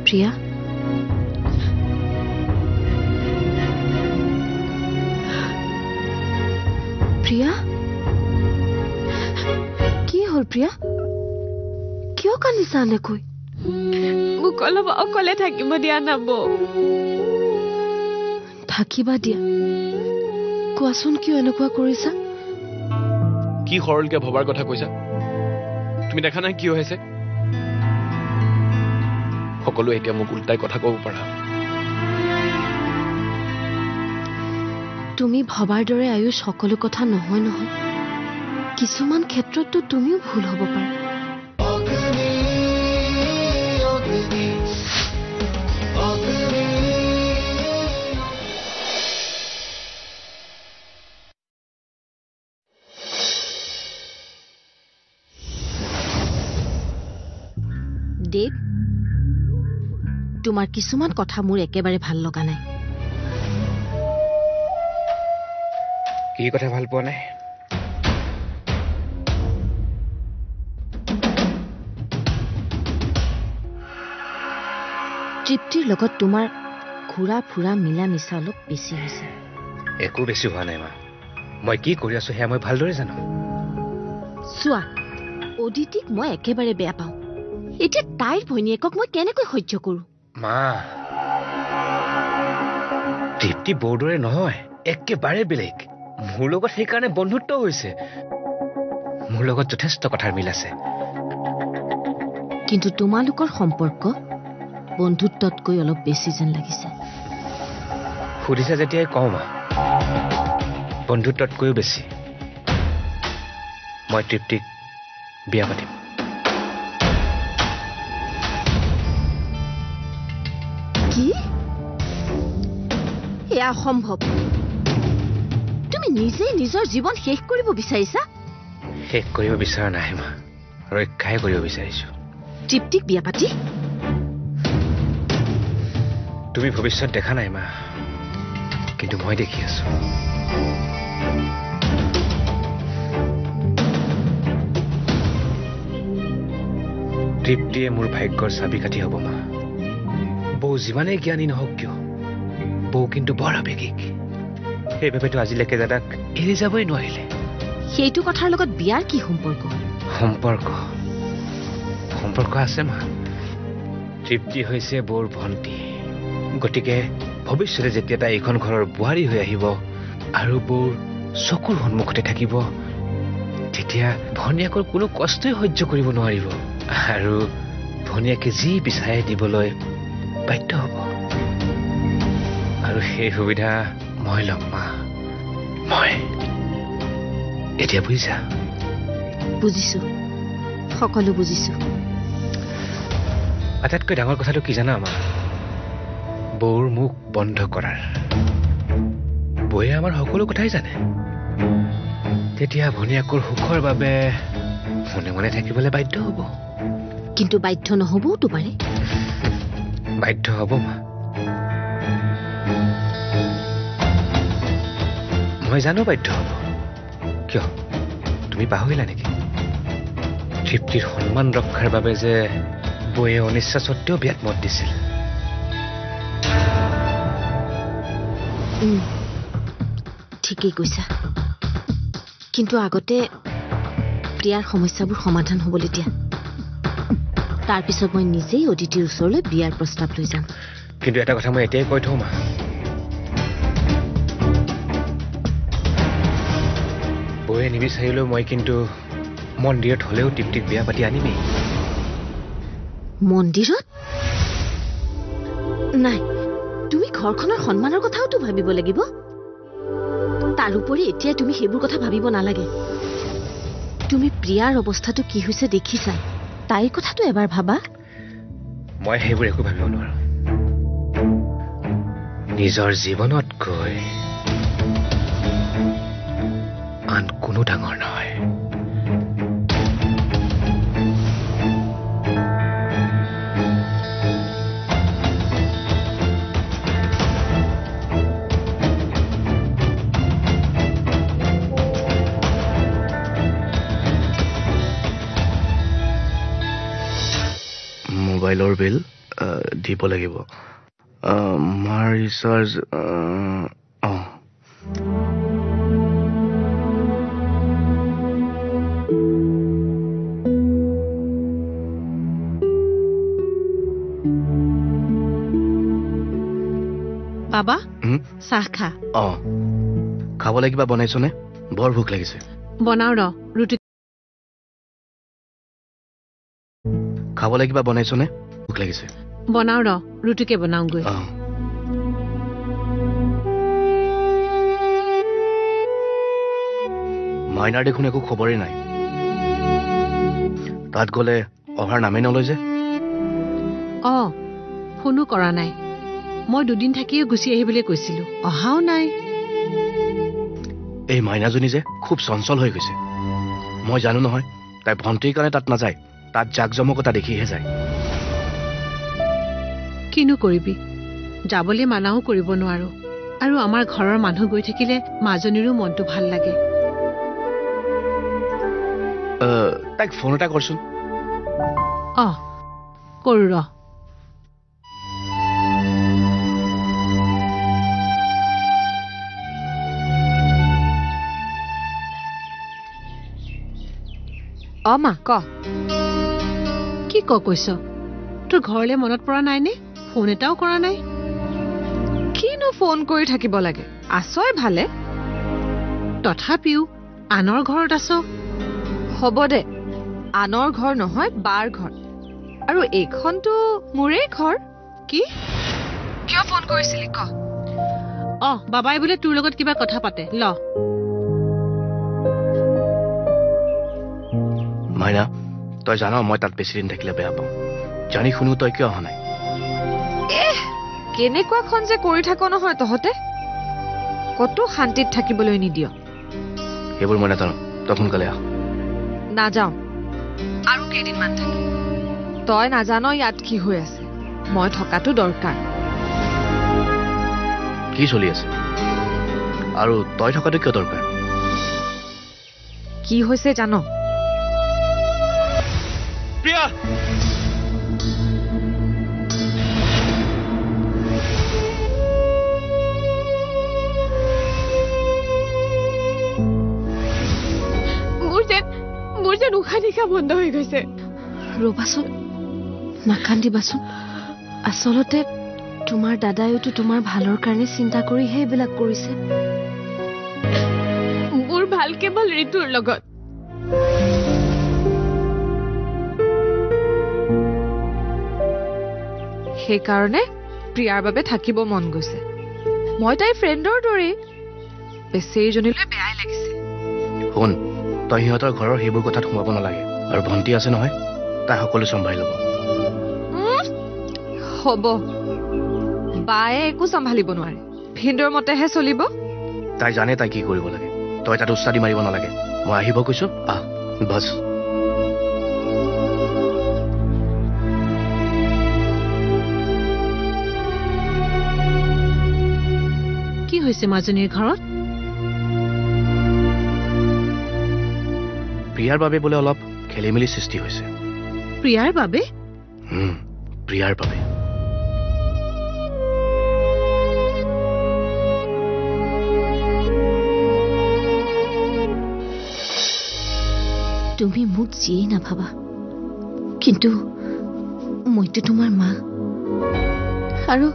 প্ৰিয়া প্ৰিয়া কি হ'ল প্ৰিয়া কিয় কান্দিছা এনেকৈ মোক অলপ অকলে থাকিব দিয়া না বৌ থাকিবা দিয়া কোৱাচোন কিয় এনেকুৱা কৰিছা কি সৰলকে ভবাৰ কথা কৈছা তুমি দেখা নাই কি হৈছে সকলো এতিয়া মোক উল্টাই কথা ক'ব পাৰা তুমি ভবাৰ দৰে আয়ুষ সকলো কথা নহয় নহয় কিছুমান ক্ষেত্ৰততো তুমিও ভুল হ'ব পাৰা দেৱ তোমাৰ কিছুমান কথা মোৰ একেবাৰে ভাল লগা নাই কি কথা ভাল পোৱা নাই তৃপ্তিৰ লগত তোমাৰ ঘূৰা ফুৰা মিলা মিছা অলপ বেছি হৈছে একো বেছি হোৱা নাই মা মই কি কৰি আছো সেয়া মই ভালদৰে জানো চোৱা অদিতিক মই একেবাৰে বেয়া পাওঁ এতিয়া তাইৰ ভৈনীয়েকক মই কেনেকৈ সহ্য কৰোঁ মা তৃপ্তি বৌদৰে নহয় একেবাৰে বেলেগ মোৰ লগত সেইকাৰণে বন্ধুত্ব হৈছে মোৰ লগত যথেষ্ট কথাৰ মিল আছে কিন্তু তোমালোকৰ সম্পৰ্ক বন্ধুত্বতকৈ অলপ বেছি যেন লাগিছে সুধিছা যেতিয়াই কওঁ মা বন্ধুত্বতকৈও বেছি মই তৃপ্তিক বিয়া পাতিম কি এয়া অসম্ভৱ তুমি নিজেই নিজৰ জীৱন শেষ কৰিব বিচাৰিছা শেষ কৰিব বিচৰা নাই মা ৰক্ষাহে কৰিব বিচাৰিছো তৃপ্তিক বিয়া পাতি তুমি ভৱিষ্যত দেখা নাই মা কিন্তু মই দেখি আছো তৃপ্তিয়ে মোৰ ভাগ্যৰ চাবিকাঠি হ'ব মা বৌ যিমানেই জ্ঞানী নহওক কিয় বৌ কিন্তু বৰ আৱেগিক সেইবাবেতো আজিলৈকে দাদাক এৰি যাবই নোৱাৰিলে সেইটো কথাৰ লগত বিয়াৰ কি সম্পৰ্ক সম্পৰ্ক আছে মা তৃপ্তি হৈছে বৌৰ ভণ্টি গতিকে ভৱিষ্যতে যেতিয়া তাই এইখন ঘৰৰ বোৱাৰী হৈ আহিব আৰু বৌৰ চকুৰ সন্মুখতে থাকিব তেতিয়া ভনীয়েকৰ কোনো কষ্টই সহ্য কৰিব নোৱাৰিব আৰু ভনীয়েকে যি বিচাৰে দিবলৈ বাধ্য হ'ব আৰু সেই সুবিধা মই ল'ম মা মই এতিয়া বুজিছা বুজিছো সকলো বুজিছো আটাইতকৈ ডাঙৰ কথাটো কি জানা মা বৌৰ মুখ বন্ধ কৰাৰ বৌয়ে আমাৰ সকলো কথাই জানে তেতিয়া ভনীয়েকৰ সুখৰ বাবে মনে মনে থাকিবলৈ বাধ্য হ'ব কিন্তু বাধ্য নহবওতো পাৰে বাধ্য হ'ব মা মই জানো বাধ্য হ'ব কিয় তুমি পাহৰিলা নেকি তৃপ্তিৰ সন্মান ৰক্ষাৰ বাবে যে বৌয়ে অনিচ্ছা সত্ত্বেও বিয়াত মত দিছিল ঠিকেই কৈছা কিন্তু আগতে প্ৰিয়াৰ সমস্যাবোৰ সমাধান হ'বলৈ দিয়া তাৰপিছত মই নিজেই অদিতিৰ ওচৰলৈ বিয়াৰ প্ৰস্তাৱ লৈ যাম কিন্তু এটা কথা মই এতিয়াই কৈ থওঁ মা বৌয়ে নিবিচাৰিলেও মই কিন্তু মন্দিৰত হ'লেও তৃপ্তিক বিয়া পাতি আনিমেই মন্দিৰত নাই তুমি ঘৰখনৰ সন্মানৰ কথাওতো ভাবিব লাগিব তাৰোপৰি এতিয়া তুমি সেইবোৰ কথা ভাবিব নালাগে তুমি প্ৰিয়াৰ অৱস্থাটো কি হৈছে দেখিছা তাইৰ কথাটো এবাৰ ভাবা মই সেইবোৰ একো ভাবিব নোৱাৰো নিজৰ জীৱনতকৈ আন কোনো ডাঙৰ নহয় মোবাইলৰ বিল দিব লাগিব মাৰ ৰিচাৰ্জ বাবা চাহ খা খাবলৈ কিবা বনাইছনে বৰ ভোক লাগিছে বনাও ৰ ৰুটি খাবলৈ কিবা বনাইছনে ভোক লাগিছে বনাও ৰ ৰুটিকে বনাওগৈ মাইনাৰ দেখোন একো খবৰেই নাই তাত গ'লে অহাৰ নামেই নলয় যে ফোনো কৰা নাই মই দুদিন থাকিয়ে গুচি আহিবলৈ কৈছিলো অহাও নাই এই মাইনাজনী যে খুব চঞ্চল হৈ গৈছে মই জানো নহয় তাই ভণ্টিৰ কাৰণে তাত নাযায় তাত জাক জমকতা দেখিহে যায় কিনো কৰিবি যাবলৈ মানাও কৰিব নোৱাৰো আৰু আমাৰ ঘৰৰ মানুহ গৈ থাকিলে মাজনীৰো মনটো ভাল লাগে তাইক ফোন এটা কৰচোন কৰো ৰ মা ক কি কৈছ তোৰ ঘৰলৈ মনত পৰা নাই নে ফোন এটাও কৰা নাই কিনো ফোন কৰি থাকিব লাগে আছই ভালে তথাপিও আনৰ ঘৰত আছ হ'ব দে আনৰ ঘৰ নহয় বাৰ ঘৰ আৰু এইখনতো মোৰে ঘৰ কি কিয় ফোন কৰিছিলি ক বাবাই বোলে তোৰ লগত কিবা কথা পাতে ল মাইনা তই জান মই তাত বেছি দিন থাকিলে বেয়া পাওঁ জানি শুনো তই কিয় অহা নাই কেনেকুৱাখন যে কৰি থাক নহয় তহঁতে কতো শান্তিত থাকিবলৈ নিদিয় সেইবোৰ মই নাজানো তই সোনকালে আহ নাযাওঁ আৰু কেইদিনমান থাকিম তই নাজান ইয়াত কি হৈ আছে মই থকাটো দৰকাৰ কি চলি আছে আৰু তই থকাটো কিয় দৰকাৰ কি হৈছে জান প্ৰিয়া মোৰ যেন উশাহ নিশাহ বন্ধ হৈ গৈছে ৰবাচোন নাকান্দিবাচোন আচলতে তোমাৰ দাদাইওতো তোমাৰ ভালৰ কাৰণে চিন্তা কৰিহে এইবিলাক কৰিছে মোৰ ভাল কেৱল ঋতুৰ লগত সেইকাৰণে প্ৰিয়াৰ বাবে থাকিব মন গৈছে মই তাইৰ ফ্ৰেণ্ডৰ দৰে বেচেৰীজনীলৈ বেয়াই লাগিছে শুন তই সিহঁতৰ ঘৰৰ সেইবোৰ কথাত সোমাব নালাগে আৰু ভণ্টি আছে নহয় তাই সকলো চম্ভালি ল'ব হ'ব বায়ে একো চম্ভালিব নোৱাৰে ভিন্দৰ মতেহে চলিব তাই জানে তাই কি কৰিব লাগে তই তাত উস্তাদি মাৰিব নালাগে মই আহিব কৈছো আহ বাছ কি হৈছে মাজনীৰ ঘৰত প্ৰিয়াৰ বাবে বোলে অলপ খেলি মেলি সৃষ্টি হৈছে প্ৰিয়াৰ বাবে প্ৰিয়াৰ বাবে তুমি মোক যিয়েই নাভাবা কিন্তু মইতো তোমাৰ মা আৰু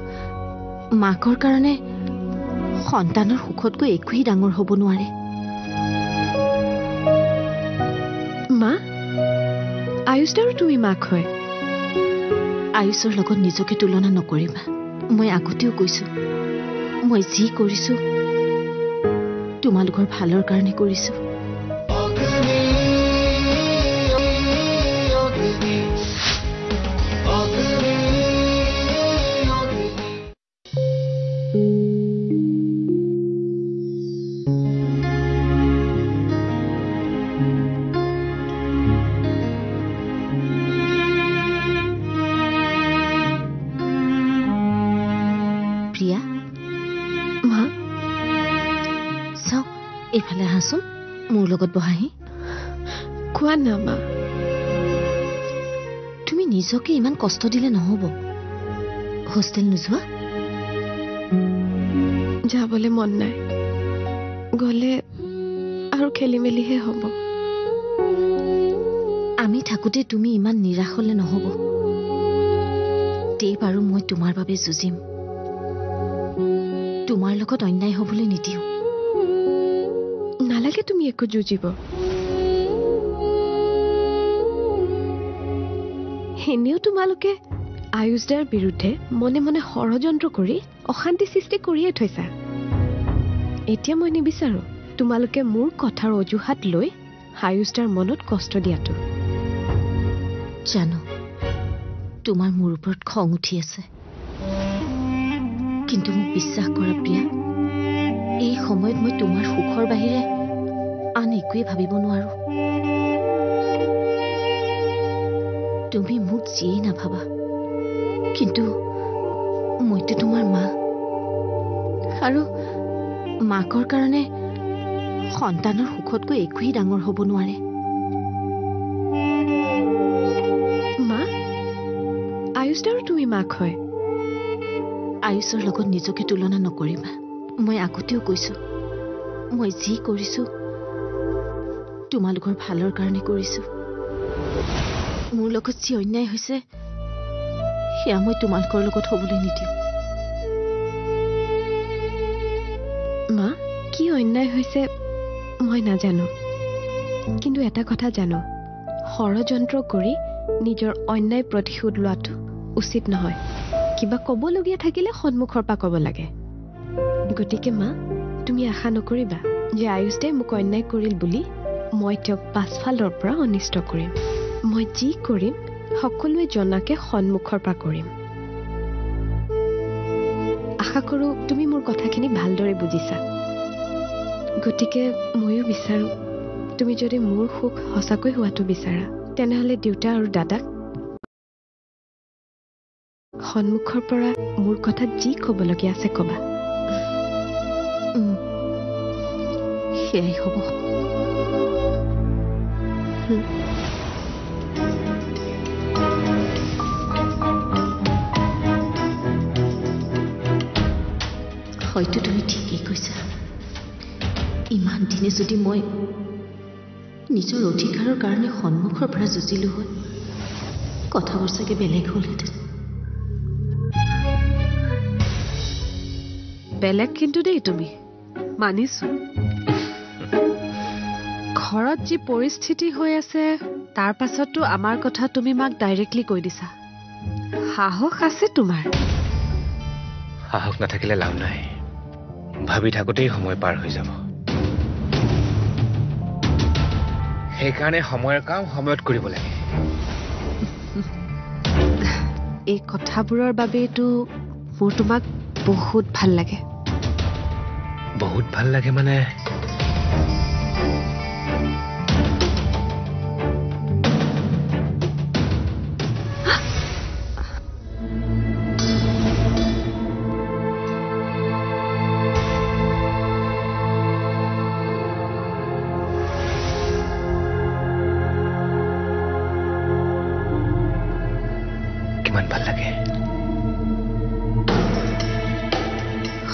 মাকৰ কাৰণে সন্তানৰ সুখতকৈ একোৱেই ডাঙৰ হ'ব নোৱাৰে মা আয়ুষদাৰো তুমি মাক হয় আয়ুষৰ লগত নিজকে তুলনা নকৰিবা মই আগতেও কৈছো মই যি কৰিছো তোমালোকৰ ভালৰ কাৰণে কৰিছো প্ৰিয়া মা চাওক এইফালে আহাচোন মোৰ লগত বহাহি কোৱা না মা তুমি নিজকে ইমান কষ্ট দিলে নহ'ব হোষ্টেল নোযোৱা? যাবলৈ মন নাই, গ'লে আৰু খেলি মেলিহে হ'ব। আমি থাকোঁতে তুমি ইমান নিৰাশ হ'লে নহ'ব। দেৱ আৰু মই তোমাৰ বাবে যুঁজিম। তোমাৰ লগত অন্যায় হ'বলৈ নিদিওঁ। নালাগে তুমি একো যুঁজিব। এনেও তোমালোকে আয়ুষদাৰ বিৰুদ্ধে মনে মনে ষড়যন্ত্ৰ কৰি অশান্তি সৃষ্টি কৰিয়ে থৈছা। এতিয়া মই নিবিচাৰো তোমালোকে মোৰ কথাৰ অজুহাত লৈ আয়ুষদাৰ মনত কষ্ট দিয়াটো। জানো তোমাৰ মোৰ ওপৰত খং উঠি আছে, কিন্তু মোক বিশ্বাস কৰা প্ৰিয়া, এই সময়ত মই তোমাৰ সুখৰ বাহিৰে আন একোৱে ভাবিব নোৱাৰো। তুমি মোক যিয়েই নাভাবা, কিন্তু মইতো তোমাৰ মা, আৰু মাকৰ কাৰণে সন্তানৰ সুখতকৈ একোৱেই ডাঙৰ হ'ব নোৱাৰে। মা, আয়ুষদাৰো তুমি মাক হয়। আয়ুষৰ লগত নিজকে তুলনা নকৰিবা। মই আগতেও কৈছো, মই যি কৰিছো তোমালোকৰ ভালৰ কাৰণে কৰিছো। মোৰ লগত যি অন্যায় হৈছে সেয়া মই তোমালোকৰ লগত হ'বলৈ নিদিওঁ। মা, কি অন্যায় হৈছে মই নাজানো, কিন্তু এটা কথা জানো, ষড়যন্ত্ৰ কৰি নিজৰ অন্যায় প্ৰতিশোধ লোৱাটো উচিত নহয়। কিবা ক'বলগীয়া থাকিলে সন্মুখৰ পৰা ক'ব লাগে। গতিকে মা, তুমি আশা নকৰিবা যে আয়ুষদাই মোক অন্যায় কৰিল বুলি মই তেওঁক পাছফালৰ পৰা অনিষ্ট কৰিম। মই যি কৰিম সকলোৱে জনাকে সন্মুখৰ পৰা কৰিম। আশা কৰোঁ তুমি মোৰ কথাখিনি ভালদৰে বুজিছা। গতিকে ময়ো বিচাৰোঁ তুমি যদি মোৰ সুখ সঁচাকৈ হোৱাটো বিচাৰা, তেনেহ'লে দেউতা আৰু দাদাক সন্মুখৰ পৰা মোৰ কথাত যি ক'বলগীয়া আছে ক'বা। সেয়াই হ'ব। হয়তো তুমি ঠিকেই কৈছা। ইমান দিনে যদি মই নিজৰ অধিকাৰৰ কাৰণে সন্মুখৰ পৰা যুঁজিলো হয়, কথাবোৰ চাগে বেলেগ হ'লহেঁতেন। বেলেগ কিন্তু দেই, তুমি মানিছো। ঘৰত যি পৰিস্থিতি হৈ আছে তাৰ পাছতো আমাৰ কথা তুমি মাক ডাইৰেক্টলি কৈ দিছা। সাহস আছে তোমাৰ। সাহস নাথাকিলে লাভ নাই। ভাবি থাকোঁতেই সময় পাৰ হৈ যাব। সেইকাৰণে সময়ৰ কাম সময়ত কৰিব লাগে। এই কথাবোৰৰ বাবেইতো মোৰ তোমাক বহুত ভাল লাগে। বহুত ভাল লাগে মানে কিমান ভাল লাগে।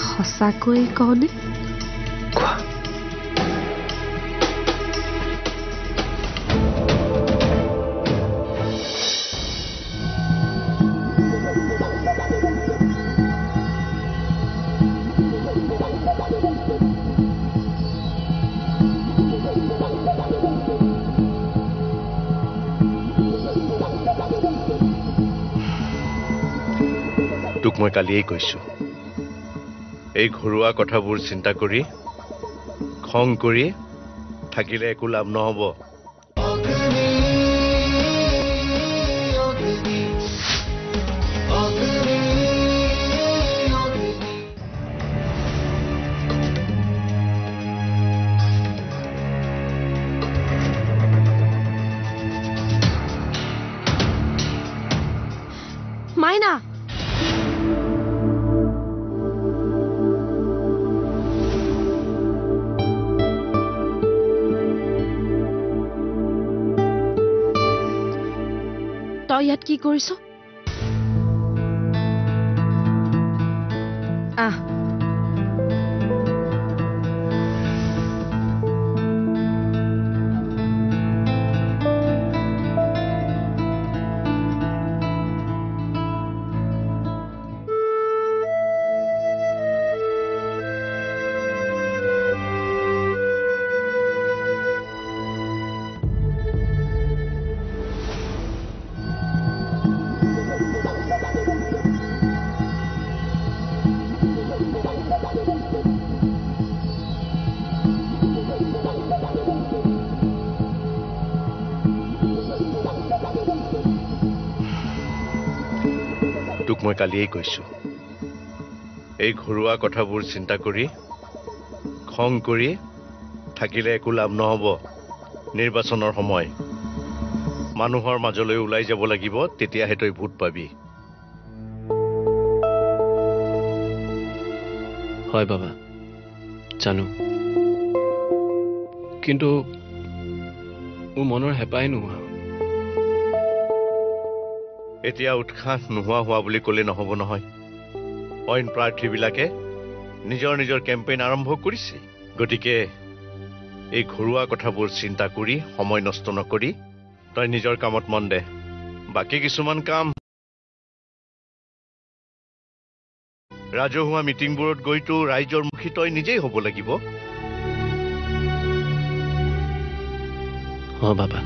সঁচাকৈ কওঁনে? কোৱা। তোক মই কালিয়েই কৈছো, এই ঘৰুৱা কথাবোৰ চিন্তা কৰি খং কৰি থাকিলে একো লাভ নহ'ব। মাইনা, তই ইয়াত কি কৰিছ? আহ তোক মই কালিয়েই কৈছো এই ঘৰুৱা কথাবোৰ চিন্তা কৰি খং কৰি থাকিলে একো লাভ নহ'ব নিৰ্বাচনৰ সময় মানুহৰ মাজলৈ ওলাই যাব লাগিব তেতিয়াহে তই ভোট পাবি হয় বাবা জানো কিন্তু মোৰ মনৰ হেঁপাই নোহোৱা এতিয়া উৎসাহ নোহোৱা হোৱা বুলি ক'লে নহ'ব নহয় অইন প্ৰাৰ্থীবিলাকে নিজৰ নিজৰ কেম্পেইন আৰম্ভ কৰিছে গতিকে এই ঘৰুৱা কথাবোৰ চিন্তা কৰি সময় নষ্ট নকৰি তই নিজৰ কামত মন দে বাকী কিছুমান কাম ৰাজহুৱা মিটিংবোৰত গৈতো ৰাইজৰ মুখী তই নিজেই হ'ব লাগিব অঁ বাবা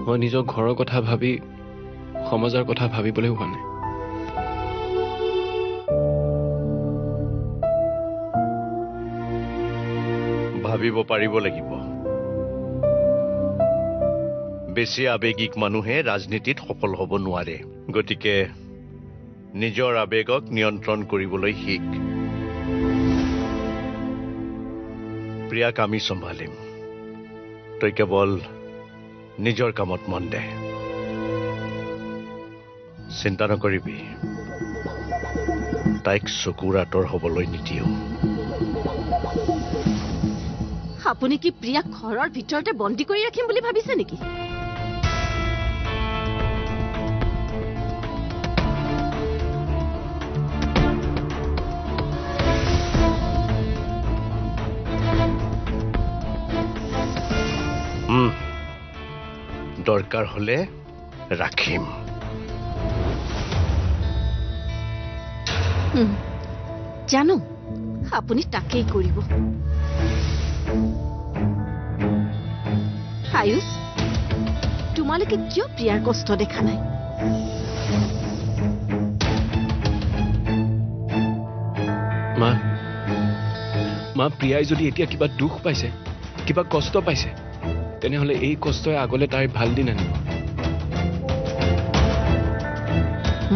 মই নিজৰ ঘৰৰ কথা ভাবি সমাজৰ কথা ভাবিবলৈ হোৱা নাই ভাবিব পাৰিব লাগিব বেছি আৱেগিক মানুহে ৰাজনীতিত সফল হ'ব নোৱাৰে গতিকে নিজৰ আৱেগক নিয়ন্ত্ৰণ কৰিবলৈ শিক প্ৰিয়াক আমি চম্ভালিম তই কেৱল নিজৰ কামত মন দে চিন্তা নকৰিবি তাইক চকুৰ আঁতৰ হ'বলৈ নিদিও আপুনি কি প্ৰিয়াক ঘৰৰ ভিতৰতে বন্দী কৰি ৰাখিম বুলি ভাবিছে নেকি দৰকাৰ হলে ৰাখিম জানো আপুনি তাকেই কৰিব আয়ুষ তোমালোকে কিয় প্ৰিয়াৰ কষ্ট দেখা নাই মা প্ৰিয়াই যদি এতিয়া কিবা দুখ পাইছে কিবা কষ্ট পাইছে তেনেহলে এই কষ্টই আগলে তাইৰ ভাল দিন আনিব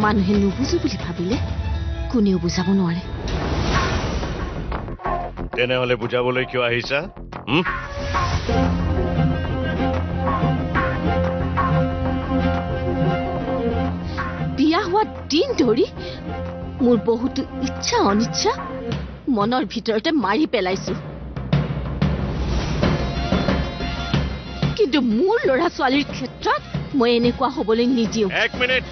মানুহে নুবুজো বুলি ভাবিলে কোনেও বুজাব নোৱাৰে তেনেহলে বুজাবলৈ কিয় আহিছা বিয়া হোৱা দিন ধৰি মোৰ বহুতো ইচ্ছা অনিচ্ছা মনৰ ভিতৰতে মাৰি পেলাইছো কিন্তু মোৰ ল'ৰা ছোৱালীৰ ক্ষেত্ৰত মই এনেকুৱা হ'বলৈ নিদিওঁ এক মিনিট